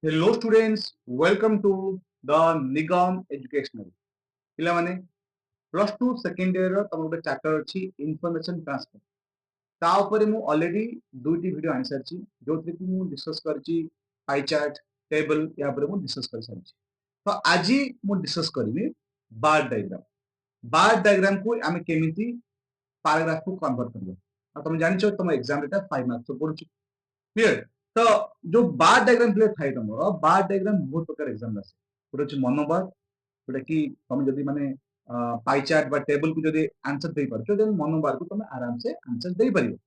Hello students, welcome to the Nigam Educational. ପିଲାମାନେ plus two second year ତମ ଗୋଟେ chapter ଅଛି ଇନଫର୍ମେସନ ଟ୍ରାନ୍ସଫର। ତା ଉପରେ ମୁଁ ଅଲରେଡି ଦୁଇଟି ଭିଡ଼ିଓ ଆଣିସାରିଛି ଯୋଉଥିରେ କି ମୁଁ ଡିସ୍କସ୍ କରିଛି ପାଇ ଚାର୍ଟ ଟେବଲ ୟା ଉପରେ ମୁଁ ଡିସ୍କସ୍ କରିସାରିଛି। ତ ଆଜି ମୁଁ ଡିସ୍କସ୍ କରିବି ବାର ଡାଇଗ୍ରାମ। ବାର ଡାଇଗ୍ରାମକୁ ଆମେ କେମିତି ପାରାଗ୍ରାଫକୁ କନଭର୍ଟ କରିବା। ଆଉ ତମେ ଜାଣିଛ ତମ ଏକ୍ସାମ ଏଟା 5 ମାର୍କସ ପଡୁଛି। क्लियर। तो जो बार डायग्राम क्लियर थाई तुम बार डायग्राम बहुत प्रकार एग्जाम आसे गोटे अछि मोनोबार जोटा कि तुम जदि माने पाई चार्ट बा टेबल को जदि आंसर दे परछो देन मोनोबार को तुम आराम से आंसर दे परियो।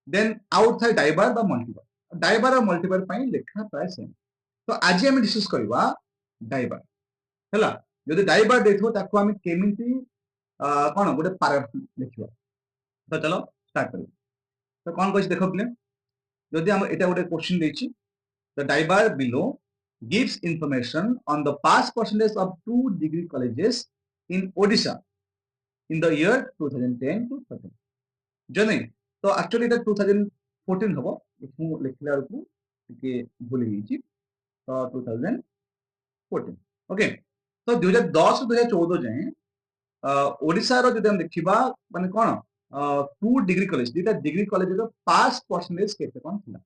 देन आउट थाई डाइबार बा मल्टीबार। डाइबार और मल्टीबार पई लेखा प्राय सेम। तो आज हम डिस्कस करबा डाइबार हैला। जदि डाइबार देथो ताको हम केमिति कोन गोटे पैराग्राफ लिखिबा। तो चलो स्टार्ट करियो। तो कोन कहै देखो प्ले जदि हम एटा गोटे क्वेश्चन देछि the diagram below gives information on the pass percentage of 2 degree colleges in Odisha in the year 2010 to 13 जने तो एक्चुअली এটা 2014 হবো ମୁଁ ଲେଖିଲା ବେଳକୁ ଟିକେ ଭୁଲି ଯାଇଛି ତ 2014 ओके। तो 2010 2014 ଯାଏ ओडिशा रो ଯଦି ଆମେ ଦେଖିବା ମାନେ କଣ 2 डिग्री कॉलेज दिटा डिग्री कॉलेज रो पास परसेंटेज केते कोन थिला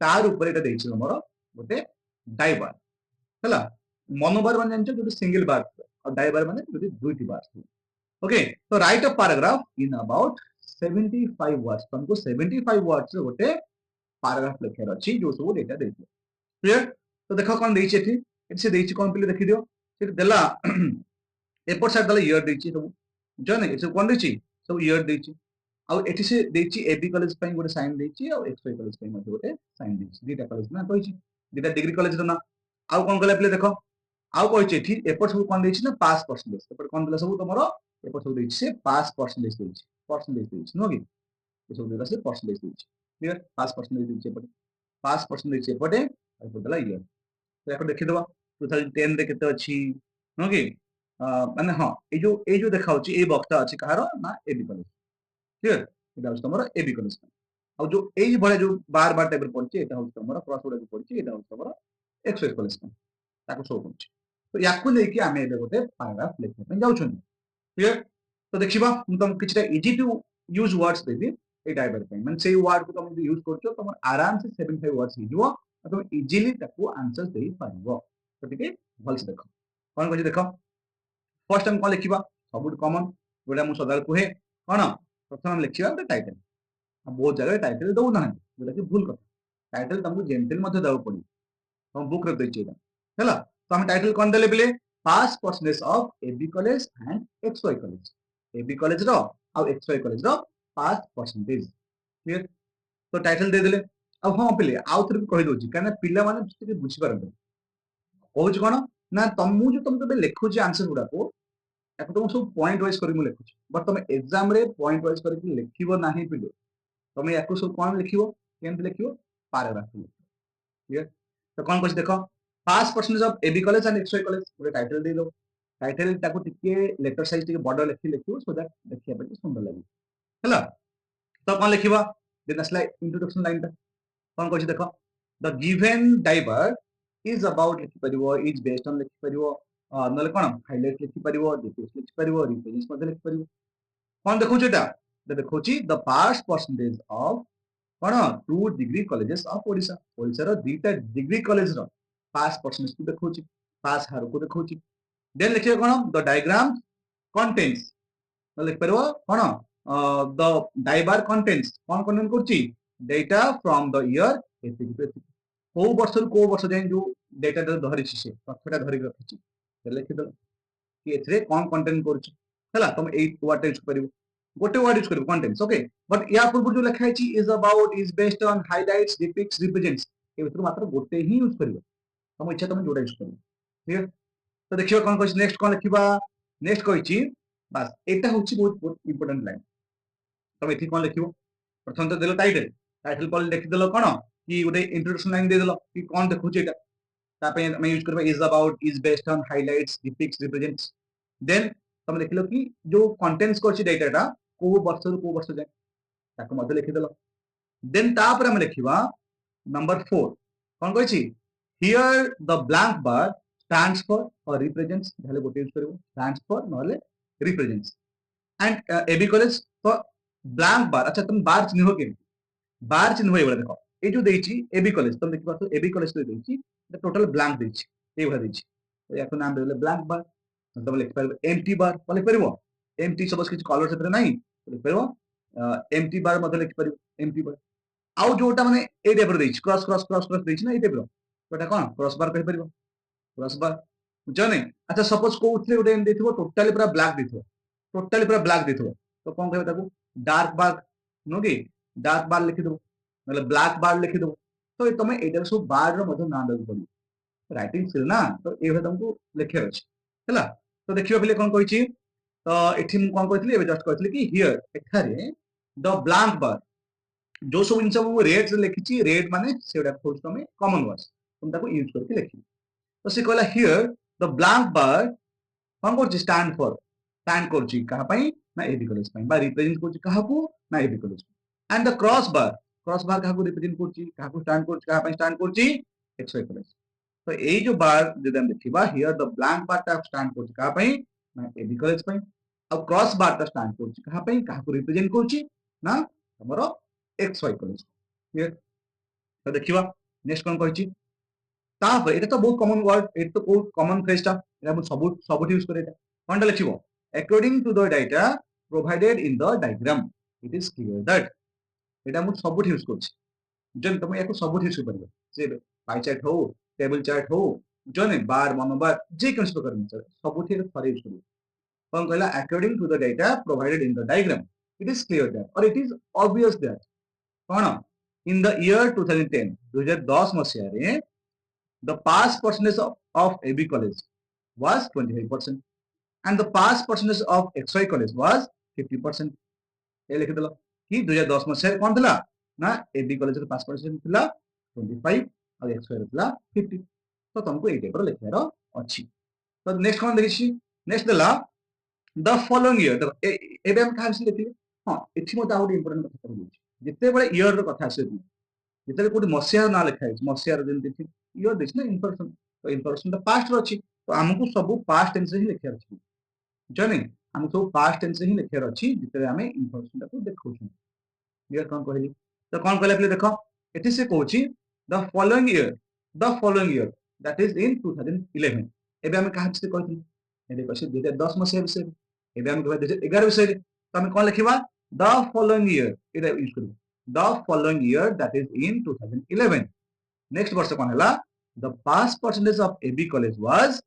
तार ऊपर एटा देछि हमरो गोटे डाइबार हैला। मोनोबार माने जानछ जो सिंगल बार और डाइबार माने जो दुईटी बार। ओके। तो right a paragraph in about 75 words. तुमको 75 वर्ड्स रे गोटे पैराग्राफ लिखियार अछि जो सब डेटा देछि। क्लियर। तो देखो कोन देछि एठी से देछि कोन पहिले देखि दियो से देला एपर साइड देला ईयर देछि सब जने ए सब कोन देछि सब ईयर देछि आ एठी से देछि एबी कॉलेज पई गोटे साइन देछि आ एक्सवाई कॉलेज पई मध्ये गोटे साइन देछि दीटा कॉलेज ना कहिछि दीटा डिग्री कॉलेज रो ना आ कोन कहले पहिले देखो आ कहिछि एठी एपर सब कोन देछि ना पास परसेंटेज एपर कोन देला सब तमरो एपर सब देछि से पास परसेंटेज देछि नो कि ए सब देला से परसेंटेज देछि। क्लियर। पास परसेंटेज देछि एपर पास परसेंटेज देछि एपटे आ एपर देला ईयर। तो याको देखि दबा 2010 रे केते अछि नो कि माने हां ए जो देखाउछि ए बक्सटा अछि कहारो ना एबी कॉलेज। क्लियर। এটা হচ্ছে তোমার এবি কলেজ আর যে এই ভলিয়া যে বার বার টাইপের পড়ছে এটা হচ্ছে তোমার ক্রস গুড়া পড়ছে এটা হচ্ছে তোমার এক্সএস কলেজ তাকে শো করছে। তো ইয়াকু নেকি আমি এটা গোটে প্যারাগ্রাফ লেখিবা ପାଇଁ যাଉଛନ୍ତି। क्लियर। तो देखिबा ମୁଁ ତମକୁ କିଛିଟା इजी टू यूज वर्ड्स देबी এই ডাইভার ପାଇଁ ମାନେ ସେଇ ୱାର୍ଡ କୁ ତମେ ଯଦି ୟୁଜ କରୁଛ ତମର ଆରାମ से 75 वर्ड्स ହେଇଯିବ ଆଉ ତମେ इजीली ତାକୁ आंसर ଦେଇ ପାରିବ। ତ ଟିକେ ଭଲସେ ଦେଖ କଣ କହିଛି ଦେଖ फर्स्ट टाइम कौन लिखा सब कमन जोटा मुझे सदा कहे कौन प्रथम लिखा गोटे टाइटल बहुत जगह टाइटल दौना जोटा कि भूल कथा टाइटल तुमको जेमती देव पड़ो तुम बुक रे देछि है। तो हम टाइटल कौन देले बेले pass percentage of AB college and XY college AB college रो आ एक्सवाई कॉलेज रो पास परसेंटेज। क्लियर। तो टाइटल दे देले अब हां पिले आउ थरे कहि दोछि काना पिला माने बुझी पारबे कहूँ कौन ना तुम जो तुम लिखुची आंसर गुड़ा को तुम सब पॉइंट वाइज कर लिखुची बट तुम एग्जाम रे पॉइंट वाइज कर लिखिबो नाही पिले तुम याकू सब कौन लिखिबो केमति लिखिबो पैराग्राफ लिखिबो। क्लियर। तो कौन कहछ देखो pass percentage of AB college and XY college गोटे टाइटल दे दो टाइटल ताको टिके लेटर साइज टिके बड़ लिखिबो सो दैट देखिया पे सुंदर लागे हैला। तो कौन लिखिबा देन असला इंट्रोडक्शन लाइन ता कौन कहछ देखो the given diver is about लिखि परिबो इज बेस्ड ऑन लिखि परिबो नले कोन हाइलाइट लिखि परिबो डिटेल्स लिखि परिबो रिप्रेजेंट्स मध्ये लिखि परिबो कौन देखौछ एटा देखौछ द पास परसेंटेज ऑफ कोन 2 degree colleges of Odisha Odisha रो दीटा डिग्री कॉलेज रो पास परसेंटेज को देखौछ पास हार को देखौछ। देन लिखियो कोन द डायग्राम कंटेंट्स लिखि परिबो कोन द डाइवर कंटेंट्स कोन कंटेंट करछि डेटा फ्रॉम द ईयर एतिक को वर्ष को वर्ष जाए जो डेटा धरी से तथ्यटा धरिक रखी लिखिद कि एथरे कौन कंटेंट करुछ हैला तुम एई वर्ड यूज करिवो गोटे वर्ड यूज करिवो कंटेंट्स। ओके बट या पूर्व जो लिखा है is about is based on highlights depicts represents ए भीतर मात्र गोटे ही यूज करिवो तुम इच्छा तुम जोड़ा यूज करिवो। क्लियर। तो देखियो कौन कहछि नेक्स्ट कौन लिखिबा नेक्स्ट कहछि बस एटा होछि बहुत बहुत इंपोर्टेंट लाइन तुम एथि कौन लिखिबो प्रथम तो देलो टाइटल टाइटल पर लिखि देलो कोन कि गोटे इंट्रोडक्शन लाइन दे देलो कि कौन देखुछि एटा तापे मैं यूज करबा is about is based on highlights depicts represents. Then तुम लिखिलो कि जो कंटेंट्स करछि डेटाटा को वर्ष जाए ताको मध्य लिखि देलो। देन तापर हम लिखिबा नंबर 4 कौन कहछि here the blank bar stands for or represents তাহলে গোটে यूज करिवो stands for নহলে represents and ab college for blank bar अच्छा तुम बार चिन्ह के बार चिन्ह एबला देखो ए जो देछि ab college तुम देखि पाछो ab college तो देछि टोटल ब्लैंक देछि ए भला देछि तो याको नाम देले ब्लैंक बार तुम लिख पारबो एम्प्टी बार लिख पारबो एम्प्टी सपोज किछ कलर सेतरे नाही लिख पारबो एम्प्टी बार मध्ये लिख पारबो एम्प्टी बार आउ जोटा माने ए टाइप रो देछि क्रॉस क्रॉस क्रॉस क्रॉस देछि ना ए टाइप रो तो कोन क्रॉस बार कहि पारबो क्रॉस बार बुझ नै अच्छा सपोज कोउथले गोटे एम देथिबो टोटली पूरा ब्लैक देथिबो टोटली पूरा ब्लैक देथिबो तो कोन कहबो ताकू डार्क बार नो कि डार्क बार लिखि दबो मतलब ब्लैक बार लिखि दबो तो तमे एटा सब बार रो मध्ये नाम देबो पड़िबो राइटिंग स्किल ना तो ए भे तुमको लिखे अछि हैला तो देखियो पहिले कोन कहिछि तो एठी मु कोन कहथिली एबे जस्ट कहथिली कि हियर एठारे द ब्लैंक बार जो सब जिनस मु रेड से लिखिछि रेड माने सेडा खोज तमे कॉमन वर्ड्स तुम ताको यूज करके लिखि तो से कहला हियर द ब्लैंक बार कोन करछि स्टैंड करछि कहा पई ना एबी कॉलेज पई बा रिप्रेजेंट करछि कहा को ना AB college and the cross bar कहा को रिप्रेजेंट करछि कहा को स्टैंड करछि कहा पई स्टैंड करछि एक्सवाई कॉलेज तो ए जो बार जदि हम देखिबा हियर द ब्लैंक बार टा स्टैंड करछि कहा पई ना एबी कॉलेज पई अब क्रॉस बार टा स्टैंड करछि कहा पई कहा को रिप्रेजेंट करछि ना हमरो एक्सवाई कॉलेज क्लियर तो देखिबा नेक्स्ट कोन कहिछि तापर এটা তো বহুত কমন ওয়ার্ড এটা তো বহুত কমন ফ্রেজটা এটা আমি সবুট ইউজ করে এটা কোনটা লিখিব according to the data provided in the diagram it is clear that এটা আমি সবুট ইউজ করছি যেন তুমি একটু সবুট ইউজ করবে যে পাই চার্ট হো টেবল চার্ট হো জনে বার মনোবার যে কোন প্রকার নিচে সবুট এর ফরে ইউজ করবে কোন কইলা according to the data provided in the diagram it is clear that or it is obvious that কোন ইন দ্য ইয়ার 2010 2010 মସିହାରେ the pass percentage of AB college was 25% and the pass percentage of XY college was 50%. ये लिख देलो कि 2010 मसिया कोन थिला ना AB college रो पास percent थिला 25 और XY रो थिला 50 तो तुमको ए टाइप रो लिखार अछि तो नेक्स्ट कोन देखिछि नेक्स्ट देला द फॉलोइंग ईयर देखो एबे हम खास लिखिले हां एथि मते आउट इंपोर्टेंट कथा कहू जेते बेले ईयर रो कथा आसे जेते कोठी मसिया ना लिखा है मसिया रो जेंति थि ईयर दिस ना इंफॉर्मेशन तो इंफॉर्मेशन तो पास्ट रो अछि तो हमकु सब पास्ट टेंस ही लिखार अछि जाने हम सब पास्ट टेंस ही लिखार अछि जेते हमें इंफॉर्मेशन को देखौ छु क्लियर कोन कहली तो कोन कहले पले देखो एथि से कहूची the following year that is in 2011 एबे हम कहा से कहथि एबे कहसे 2010 मसिया विषय एबे हम कहबा 2011 विषय तो हम कोन लिखिबा द फॉलोइंग ईयर एटा यूज करू the following year that is in 2011 next वर्ष कोन हला the pass percentage of AB college was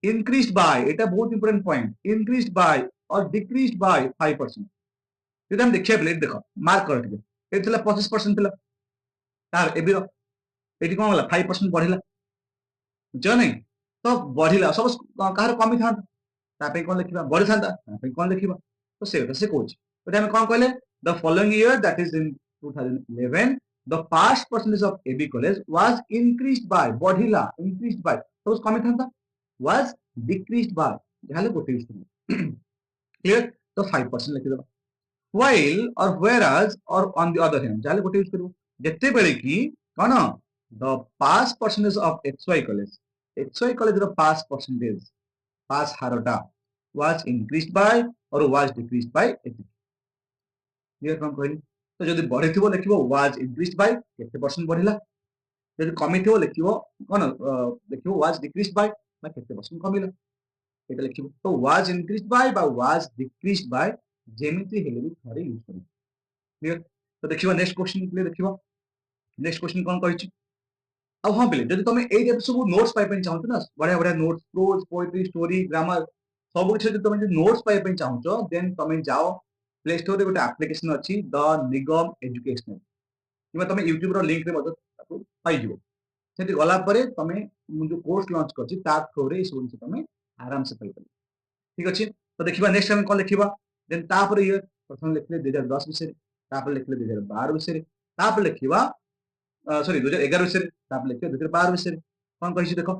increased by এটা बहुत इंपोर्टेंट पॉइंट increased by और decreased by 5% যদি हम देखिए प्लेट देखो मार्क कर दिए ए थिला 25% थिला तार एबी रो एटी कोन होला 5% बढ़िला जो नहीं तो बढ़िला सब कहार कमी था तापे कोन लिखिबा बढ़ि थांता तापे कोन लिखिबा तो से कोच तो हम कोन कहले the following year that is in 2011 the pass percentage of AB college was increased by बढ़िला increased by तो कमी थांता was decreased by जाले गोटे यूज करू क्लियर तो 5% लिखि देबा while or whereas or on the other hand जाले गोटे यूज करू जत्ते बेले की कोन the pass percentage of XY college रो pass percentage pass हारटा was increased by or was decreased by clear कोन कहली तो जदि बढ़े थिबो लिखिबो was increased by केते परसेंट बढ़िला जदि कमी थिबो लिखिबो कोन लिखिबो was decreased by ना केते परसेंट कमिला এটা লিখিব তো was increased by বা was decreased by যেমিতি হেলে ବି ଥରେ ୟୁଜ କରିବ କ୍ଲିୟର ତ ଦେଖିବା ନେକ୍ସଟ କ୍वेश्चन କ୍ଲିୟର ଦେଖିବା ନେକ୍ସଟ क्वेश्चन कोन କହିଛି ଆଉ ହଁ ପିଲେ ଯଦି ତମେ ଏଇ ଟାଇପ ସବୁ ନୋଟ୍ସ ପାଇବା ପାଇଁ ଚାହୁଁଛ ନା ବଢିଆ ବଢିଆ ନୋଟ୍ସ ପ୍ରୋଜ ପୋଏଟ୍ରି ସ୍ଟୋରୀ ଗ୍ରାମାର ସବୁ କିଛି ଯଦି ତମେ ନୋଟ୍ସ ପାଇବା ପାଇଁ ଚାହୁଁଛ ଦେନ୍ ତମେ ଯାଅ ପ୍ଲେ ଷ୍ଟୋର ରେ ଗୋଟେ ଆପ୍ଲିକେସନ ଅଛି ଦ ନିଗମ ଏଜୁକେଶନାଲ କିମ୍ବା ତମେ ୟୁଟ୍ୟୁବ ର ଲିଙ୍କ ରେ ମଧ୍ୟ ତାକୁ ପାଇଯିବ ସେଠି ଗଲା ପରେ ତମେ ମୁଁ ଯୋଉ କୋର୍ସ ଲଞ୍ଚ କରିଛି ତା ଥ୍ରୋରେ ଏ ସବୁ ଜିନିଷ ତମେ आराम से पाई ठीक अच्छे तो देखिबा नेक्स्ट टाइम कोन लिखिबा देन तापर ये प्रथम लिखले 2010 विषय तापर लिखले 2012 विषय तापर लिखिबा सॉरी 2011 विषय तापर लिखले 2012 विषय कोन कहिछि देखो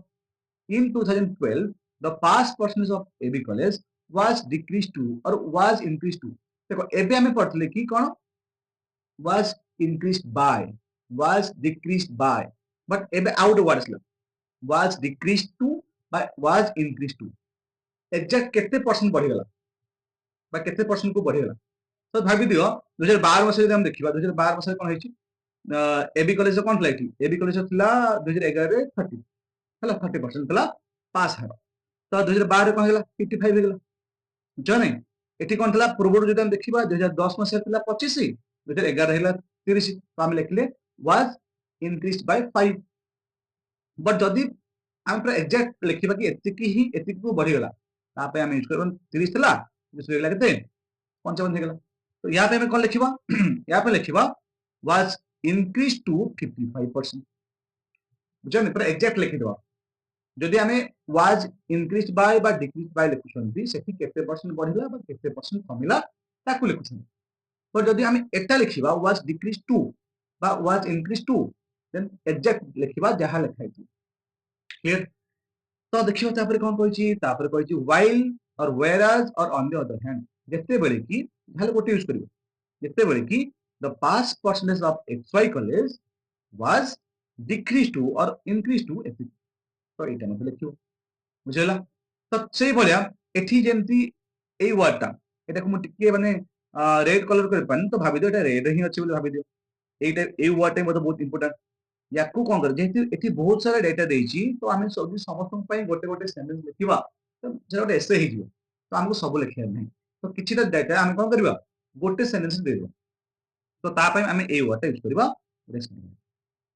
in 2012 the pass percentage of AB college was decrease to or was increase to देखो एबे हमें पढ़ले कि कोन was increased by was decreased by but एबे आउट वर्ड असला वाज डिक्रीज टू बा वाज इंक्रीज टू एग्जैक्ट केते परसेंट बढ़ी गला बा केते परसेंट को बढ़ी गला तो भाबी दियो 2012 मसे हम देखिबा 2012 मसे कोन होइची एबी कॉलेज कोन थला एठी एबी कॉलेज थला 2011 रे 30 हला 30% थला पास हार तो 2012 रे कोन हला 55 हे गला जने एठी कोन थला पूर्व जो हम देखिबा 2010 मसे थला 25 2011 हेला 30 तो हम लिखले वाज इंक्रीज्ड बाय 5 बट जदि हम पूरा एग्जैक्ट लिखिबा कि एतिकी ही एतिकी को बढ़ी गला तापे हम यूज करबन 30 थला जो हेला केते 55 हे गला तो यहाँ पे हमें कौन लिखिबा यहाँ पे लिखिबा was increased to 55% बुझन पूरा एग्जैक्ट लिखि देबा जदि हमें was increased by बा decreased by लिखुछंती सेठी केते परसेंट बढ़िला बा केते परसेंट कमिला ताकू लिखुछंती पर जदि हमें एटा लिखिबा was decreased to बा was increased to then exact लिखिबा जहा लिखाइती क्लियर तो देखियो तापर कोन कहछि तापर कहछि while और whereas और on the other hand जते बेले की हाले गोटे यूज करियो जते बेले की the past percentage of xy college was decreased to or increased to एति तो एटा मते लिखियो बुझला तो सेई भलिया एठी जेंती एई वर्डटा एटा को मु टिके माने रेड कलर कर पानी तो भाबी दियो एटा रेड ही अछि बोली भाबी दियो एटा एई वर्डटा मते बहुत इंपोर्टेंट याकू कोन कर जेहेतु एठी बहुत सारा डेटा देइची तो आमे सब समस्तन पई गोटे गोटे सेंटेंस लिखिबा तो जेटा गोटे एसे ही जिवो तो हमको सब लिखिया नहीं तो किछिटा डेटा आमे कोन करबा गोटे सेंटेंस देबो तो ता पई आमे एई वर्डटा यूज करबा रेस्टमेंट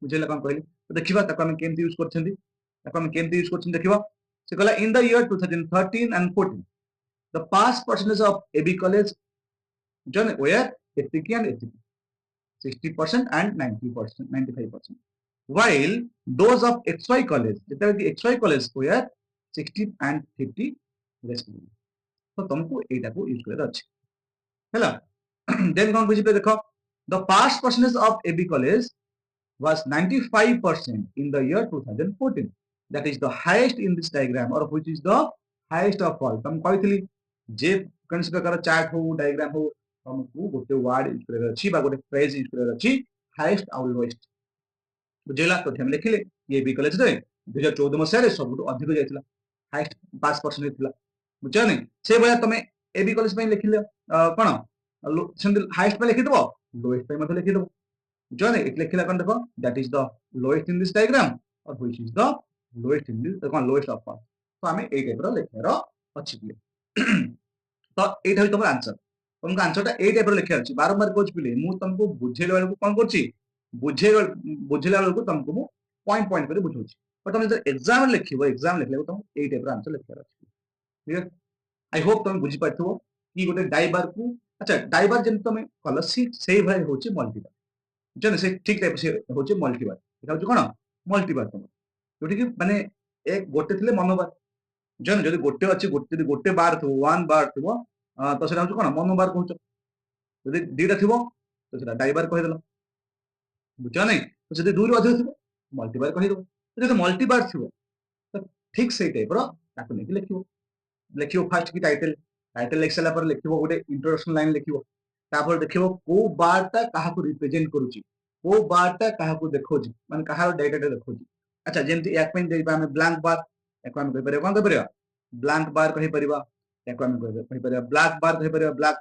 बुझेला कोन कहली तो देखिबा ताको आमे केमति यूज करछंती ताको आमे केमति यूज करछन देखिबा से कहला in the year 2013 and 14 the past percentage of AB college John were ethical and ethical 60% and 90% 95% while those of XY college जेता कि XY college were 60 and 50 respectively तो तुमको एटा को यूज करे अछि हैला देन कोन बुझी पे देखो the past percentage of AB college was 95% in the year 2014 that is the highest in this diagram or which is the highest of all तुम कहइतली जे कौन प्रकार चार्ट हो डायग्राम हो तुमको गोटे वर्ड यूज करे अछि बा गोटे फ्रेज यूज करे अछि हाईएस्ट और लोएस्ट बुझेला तो हम लिखिले ये बी कॉलेज रे 2014 मसिया रे सबुटो अधिक जायतिला हाईएस्ट पास परसेंट हेतिला बुझा नहीं से भया तमे ए बी कॉलेज पे लिखिले कोन सेंदल हाईएस्ट पे लिखि दबो लोएस्ट पे मते लिखि दबो बुझा नहीं इट लिखिला कोन देखो that is the lowest in this diagram or which is the lowest in this कोन लोएस्ट ऑफ ऑल तो हमें ए टाइप रो लिखिरो अछि तो एटा होय तमर आंसर तुमको आंसर टा ए टाइप रो लिखिया अछि बारंबार कोच पिले मु तुमको बुझेला बेलको कोन करछि बुझेला बेलको तुमको मु पॉइंट पॉइंट कर बुझौछि पर तुम जब एग्जाम लिखिबो एग्जाम लिखले तुम ए टाइप रो आंसर लिखिया अछि क्लियर आई होप तुम बुझी पाथो कि गोटे डाइबार को अच्छा डाइबार जेन तुम कल सेही भाई होछि मल्टीबार जने से ठीक टाइप से होछि मल्टीबार एटा होछि कोन मल्टीबार तुम जोटी कि माने एक गोटे थिले मनोबार जन जदि गोटे अछि गोटे जदि गोटे बार थो वन बार थो तो सेटा होछि कोन मनोबार कहउछ जदि दीटा थिबो तो सेटा डाइबार कहि देलो बुझा नहीं तो जदि दुई अधिक थिबो मल्टीबार कहि दो जदि मल्टीबार थिबो तो ठीक से टाइप रो ताको नेकी लिखिबो लिखिबो फर्स्ट की टाइटल टाइटल लिख साला पर लिखिबो गोटे इंट्रोडक्शन लाइन लिखिबो तापर देखिबो को बारटा काहा को रिप्रेजेंट करूची को बारटा काहा को देखोजी माने काहा डेटा देखोजी अच्छा जेमति एक पॉइंट देबा हम ब्लैंक बार एको हम कहि परिबा कोन कहि परिबा ब्लैंक बार कहि परिबा एको हम कहि परिबा ब्लैक बार कहि परिबा ब्लैक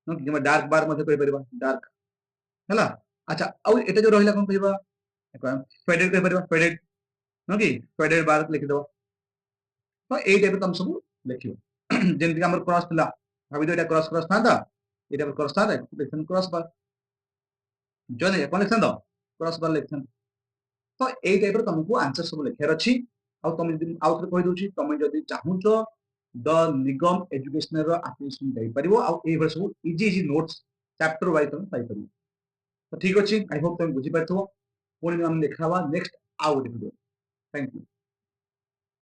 नो कि डार्क बार मध्ये कहि परिबा डार्क हला अच्छा और एटा जो रहिला कोन कहिबा एको हम फेडेड कहि परिबा फेडेड नो कि फेडेड बार लिखि दो तो ए टाइप तुम सब लिखियो जेमति हमर क्रॉस थिला भाबी दो एटा क्रॉस क्रॉस था एटा पर क्रॉस था लेखन क्रॉस बार जने कनेक्शन दो क्रॉस बार लेखन तो ए टाइप रो तुमको आंसर सब लिखियार अछि आ तुम जदि आउट कहि दोछि तुम जदि चाहुचो द निगम एजुकेशनल रो एप्लीकेशन दे परिबो आ ए भर सब easy easy notes chapter wise तुम पाई परिबो तो ठीक अछि आई होप तुम बुझि पाथो पुणी हम देखावा next out video thank you